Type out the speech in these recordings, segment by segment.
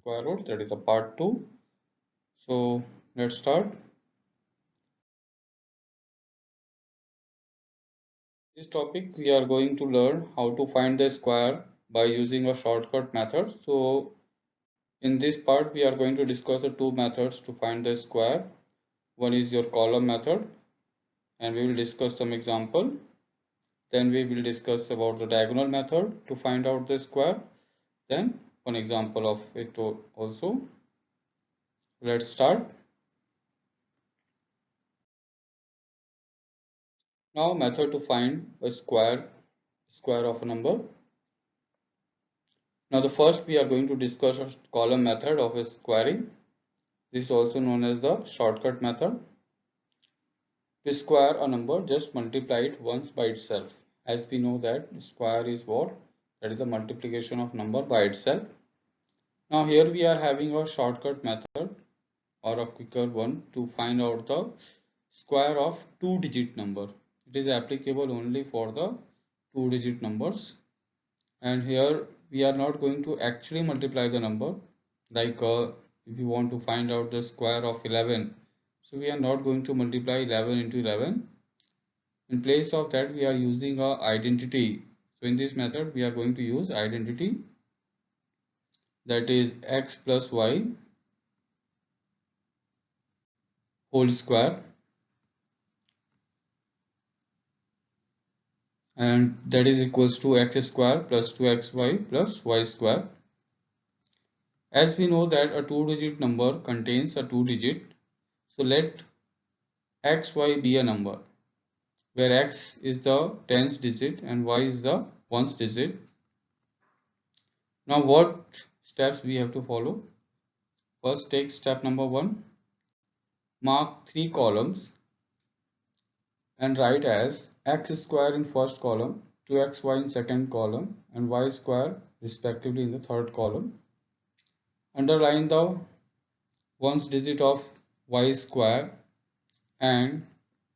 square roots, that is the part 2. So let's start. This topic we are going to learn how to find the square by using a shortcut method. So in this part we are going to discuss the two methods to find the square. One is your column method and we will discuss some example. Then we will discuss about the diagonal method to find out the square. Then one example of it also. Let's start. Now method to find a square of a number. Now the first we are going to discuss a column method of a squaring. This is also known as the shortcut method. To square a number, just multiply it once by itself. As we know that square is what? That is the multiplication of number by itself. Now here we are having a shortcut method or a quicker one to find out the square of two-digit number. It is applicable only for the two-digit numbers. And here we are not going to actually multiply the number, like if you want to find out the square of 11, so we are not going to multiply 11 into 11. In place of that we are using a identity. So in this method we are going to use identity, that is x plus y whole square, and that is equals to x square plus 2xy plus y square. As we know that a two-digit number contains a two-digit, so let xy be a number where x is the tens digit and y is the ones digit. Now what steps we have to follow? First, take step number 1, mark 3 columns and write as x square in first column, 2xy in second column and y square respectively in the third column. Underline the ones digit of y square and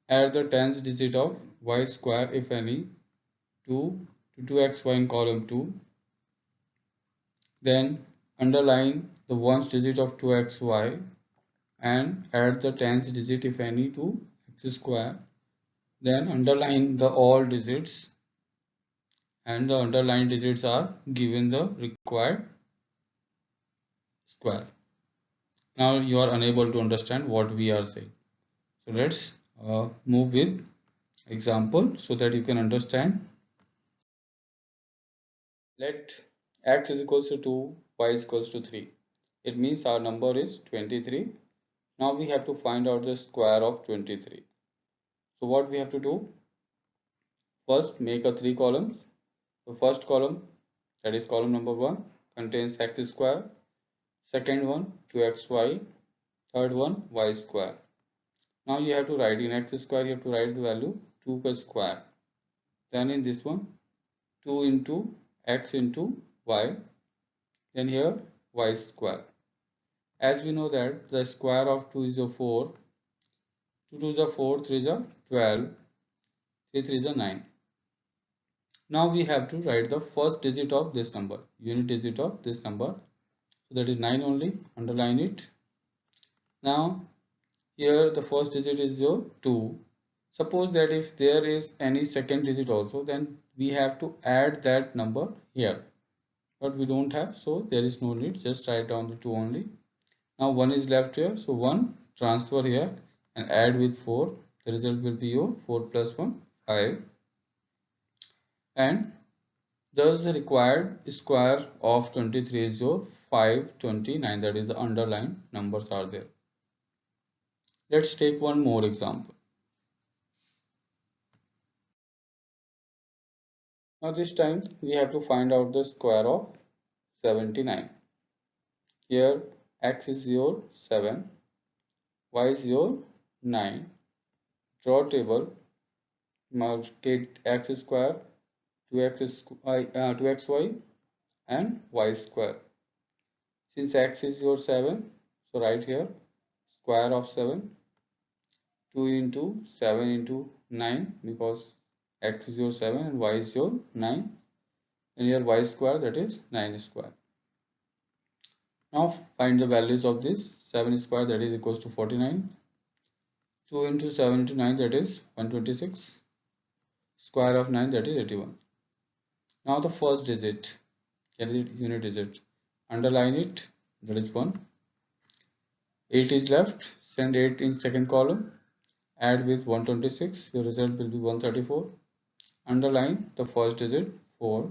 add the tens digit of y square if any to 2xy in column 2. Then underline the ones digit of 2xy and add the tens digit if any to x square. Then underline the all digits and the underlined digits are given the required square. Now you are unable to understand what we are saying. So let's move with example so that you can understand. Let x is equals to 2, y is equals to 3. It means our number is 23. Now we have to find out the square of 23. So what we have to do? First, make a 3 columns. The first column, that is column number 1, contains x square. Second one, 2xy. Third one, y square. Now you have to write in x square, you have to write the value 2 per square. Then in this one, 2 into x into y. Then here, y square. As we know that the square of 2 is a 4. 2 2 is a 4, 3 is a 12, 3 3 is a 9. Now we have to write the first digit of this number, unit digit of this number. So that is 9 only, underline it. Now here the first digit is your 2. Suppose that if there is any second digit also, then we have to add that number here. But we don't have, so there is no need, just write down the 2 only. Now 1 is left here, so 1 transfer here and add with 4. The result will be your 4 plus 1, 5. And thus the required square of 23 is your 529. That is the underlined numbers are there. Let's take one more example. Now this time we have to find out the square of 79. Here x is your 7, y is your 9. Draw table, mark x square, 2xy and y square. Since x is your 7, so write here square of 7, 2 into 7 into 9, because x is your 7 and y is your 9, and here y square, that is 9 square. Now find the values of this. 7 square, that is equals to 49. 2 into 7 into 9, that is 126. Square of 9, that is 81. Now the first digit, unit digit, underline it, that is 1. 8 is left, send 8 in second column, add with 126, your result will be 134. Underline the first digit 4,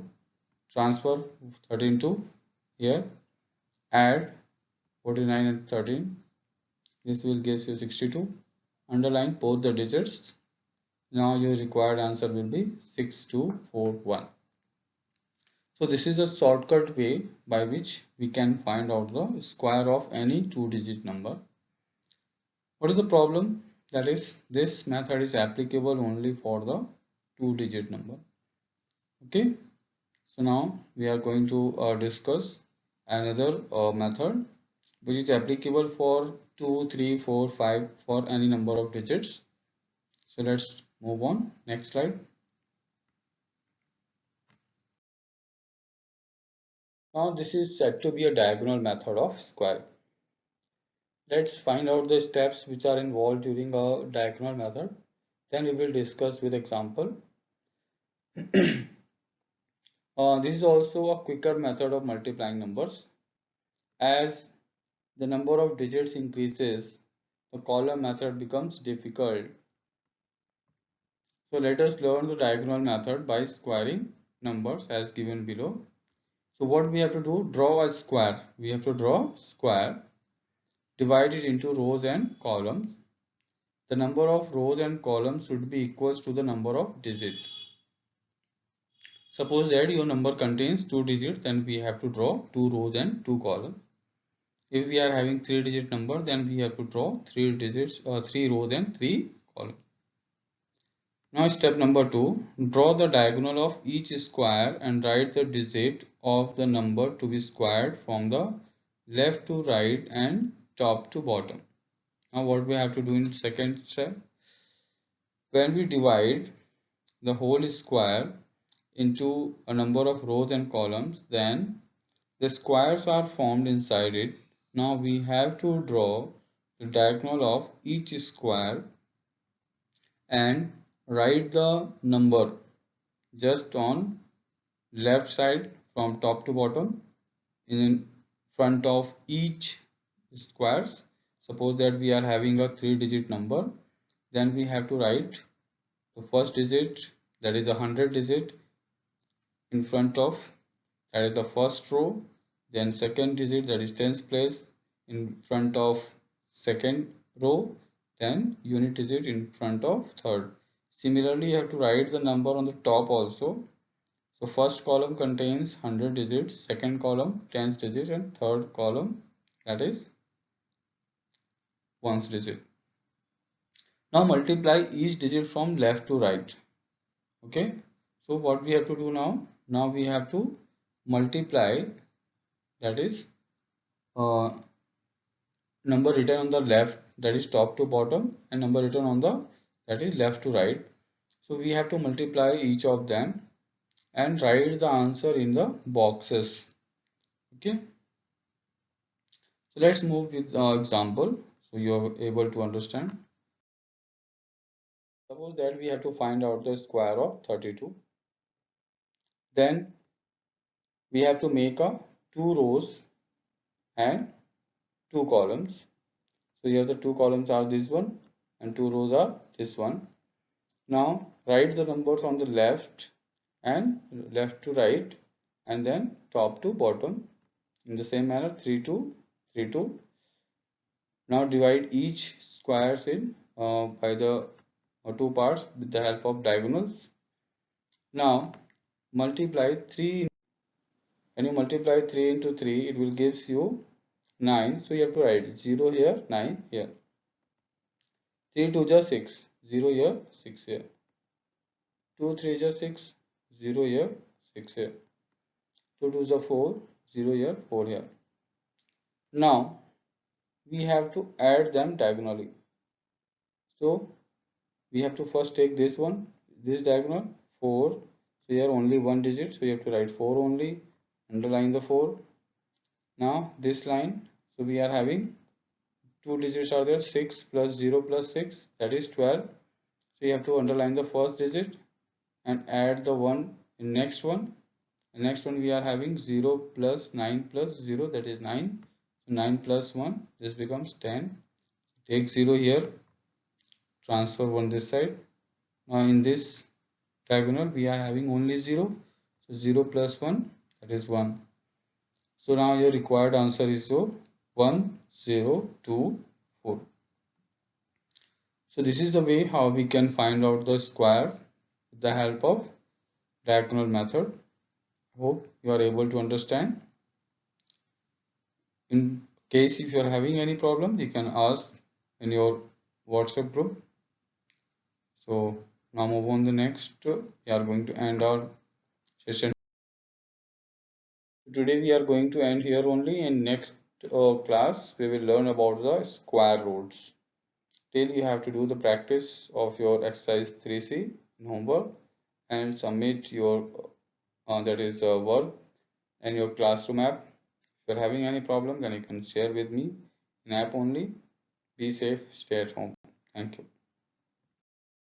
transfer 13 to here, add 49 and 13, this will give you 62. Underline both the digits. Now your required answer will be 6241. So this is a shortcut way by which we can find out the square of any two-digit number. What is the problem? That is, this method is applicable only for the two-digit number. Okay. So now we are going to discuss another method which is applicable for 2, 3, 4, 5 for any number of digits. So let's move on. Next slide. Now this is said to be a diagonal method of squaring. Let's find out the steps which are involved during a diagonal method. Then we will discuss with example. This is also a quicker method of multiplying numbers. As the number of digits increases, the column method becomes difficult. So let us learn the diagonal method by squaring numbers as given below. So what we have to do, draw a square. We have to draw square, divide it into rows and columns. The number of rows and columns should be equal to the number of digits. Suppose that your number contains 2 digits, then we have to draw 2 rows and 2 columns. If we are having 3-digit number, then we have to draw 3 rows and 3 columns. Now step number 2, draw the diagonal of each square and write the digit of the number to be squared from the left to right and top to bottom. Now what we have to do in second step, when we divide the whole square into a number of rows and columns, then the squares are formed inside it. Now we have to draw the diagonal of each square and write the number just on left side from top to bottom in front of each squares. Suppose that we are having a 3-digit number, then we have to write the first digit, that is 100 digit, in front of, that is the first row, then second digit, that is tens place, in front of second row, then unit digit in front of third. Similarly, you have to write the number on the top also. So first column contains 100 digits, second column tens digits, and third column, that is ones digit. Now multiply each digit from left to right. Okay. So what we have to do now? Now we have to multiply, that is number written on the left, that is top to bottom, and number written on the, that is left to right. So we have to multiply each of them and write the answer in the boxes. Okay. So let's move with example so you are able to understand. Suppose that we have to find out the square of 32. Then we have to make a 2 rows and 2 columns. So here the 2 columns are this one and 2 rows are this one. Now write the numbers on the left and left to right and then top to bottom in the same manner, 3 2 3 2. Now divide each squares in by the 2 parts with the help of diagonals. Now multiply 3. When you multiply 3 into 3, it will gives you 9. So you have to write 0 here, 9 here. 3 2 is 6, 0 here, 6 here. 2 3 is 6, 0 here, 6 here. 2 2 is 4, 0 here, 4 here. Now we have to add them diagonally. So we have to first take this one, this diagonal, 4. So here only one digit, so you have to write 4 only. Underline the 4. Now this line, so we are having two digits are there, 6 plus 0 plus 6, that is 12. So you have to underline the first digit and add the one in next one. The next one we are having 0 plus 9 plus 0, that is 9. So 9 plus 1, this becomes 10. Take 0 here, transfer 1 this side. Now in this diagonal we are having only 0. So 0 plus 1, that is 1. So now your required answer is 1, 0, 2, 4. So this is the way how we can find out the square with the help of diagonal method. Hope you are able to understand. In case if you are having any problem, you can ask in your WhatsApp group. So now move on the next. We are going to end our session. Today we are going to end here only. In next class, we will learn about the square roots. Till you have to do the practice of your exercise 3C in homework and submit your that is work and your classroom app. If you're having any problem, then you can share with me in app only. Be safe, stay at home. Thank you.